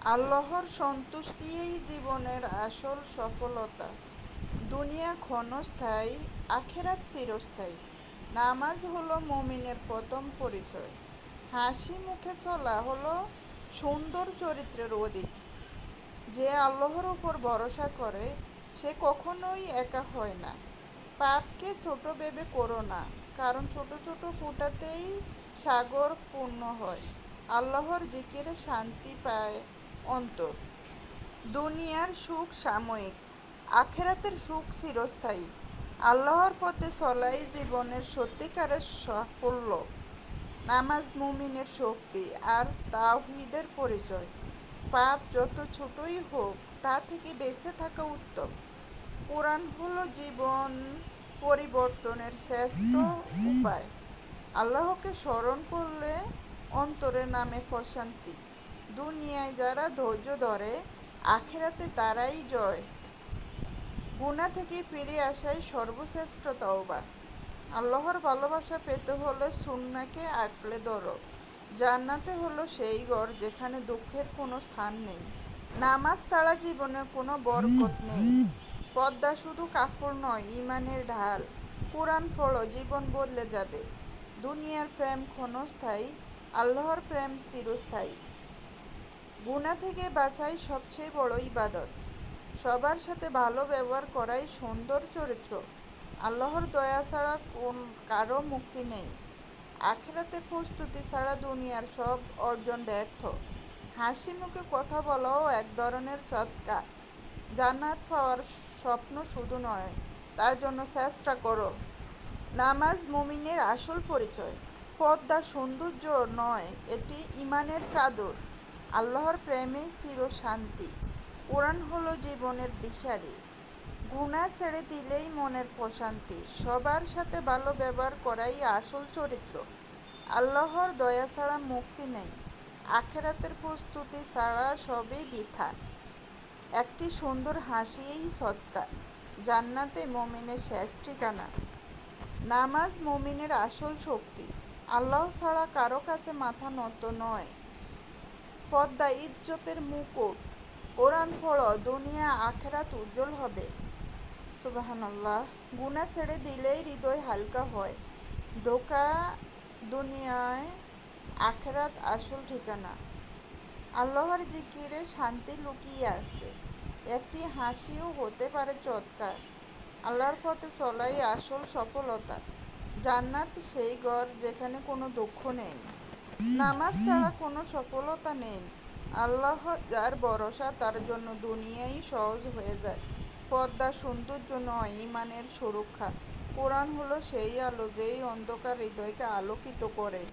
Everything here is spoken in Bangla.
আল্লাহর সন্তুষ্টিই জীবনের আসল সফলতা। দুনিয়া ক্ষণস্থায়ী, আখেরাত চিরস্থায়ী। নামাজ হলো মুমিনের প্রথম পরিচয়। হাসি মুখে চলা হলো সুন্দর চরিত্রের অধিক। যে আল্লাহর উপর ভরসা করে সে কখনোই একা হয় না। পাপকে ছোট ভেবে করো না, কারণ ছোট ছোট ফুটাতেই সাগর পূর্ণ হয়। আল্লাহর জিকিরে শান্তি পায় অন্তর। দুনিয়ার সুখ সাময়িক, আখেরাতের সুখ চিরস্থায়ী। আল্লাহর পথে চলাই জীবনের সত্যিকারের সাফল্য। নামাজ মুমিনের শক্তি আর তাওহীদের পরিচয়। পাপ যত ছোটই হোক তা থেকে বেঁচে থাকা উত্তম। কোরআন হলো জীবন পরিবর্তনের শ্রেষ্ঠ উপায়। আল্লাহকে স্মরণ করলে অন্তরে নামে প্রশান্তি। দুনিয়ায় যারা ধৈর্য ধরে আখেরাতে তারাই জয়। গুনাহ থেকে ফিরে আসাই সর্বশ্রেষ্ঠ তওবা। আল্লাহর ভালোবাসা পেতে হলে সুন্নাহকে আঁকড়ে ধরো। জান্নাতে হলো সেই ঘর যেখানে দুঃখের কোনো স্থান নেই। নামাজ ছাড়া জীবনে কোনো বরকত নেই। পর্দা শুধু কাপড় নয়, ঈমানের ঢাল। কুরআন পড়ো, জীবন বদলে যাবে। দুনিয়ার প্রেম ক্ষণস্থায়ী, আল্লাহর প্রেম চিরস্থায়ী। গুনাহ থেকে বাঁচাই সবচেয়ে বড় ইবাদত। সবার সাথে ভালো ব্যবহার করাই সুন্দর চরিত্র। আল্লাহর দয়া ছাড়া কারো মুক্তি নেই। আখিরাতের প্রস্তুতি ছাড়া দুনিয়ার সব অর্জন ব্যর্থ। হাসি মুখে কথা বলাও এক ধরনের সদকা। জান্নাত পাওয়ার স্বপ্ন শুধু নয়, তার জন্য চেষ্টা করো। নামাজ মুমিনের আসল পরিচয়। পর্দা সৌন্দর্য নয়, এটি ঈমানের চাদর। আল্লাহর প্রেমেই চির শান্তি। কোরআন হলো জীবনের দিশারি। গুনাহ ছেড়ে দিলেই মনের প্রশান্তি। সবার সাথে ভালো ব্যবহার করাই আসল চরিত্র। আল্লাহর দয়া ছাড়া মুক্তি নেই। আখেরাতের প্রস্তুতি ছাড়া সবই বৃথা। একটি সুন্দর হাসিই সদকা। জান্নাতে মুমিনের শেষ ঠিকানা। নামাজ মুমিনের আসল শক্তি। আল্লাহ ছাড়া কারো কাছে মাথা নত নয়। পর্দা ইজ্জতের মুকুট। কোরআন পড়ো, দুনিয়া আখেরাত উজ্জ্বল হবে। সুবহানাল্লাহ। গুনাহ ছেড়ে দিলেই হৃদয় হালকা হয়। ধোঁকা দুনিয়ায়, আখেরাত আসল ঠিকানা। আল্লাহর জিকিরে শান্তি লুকিয়ে আছে। একটি হাসিও হতে পারে চমৎকার। আল্লাহর পথে চলাই আসল সফলতা। জান্নাত সেই ঘর যেখানে কোনো দুঃখ নেই। নামাজ ছাড়া কোনো সফলতা নেই। আল্লাহ যার ভরসা তার জন্য দুনিয়াই সহজ হয়ে যায়। পর্দা সৌন্দর্য নয়, ঈমানের সুরক্ষা। কোরআন হলো সেই আলো যেই অন্ধকার হৃদয়কে আলোকিত করে।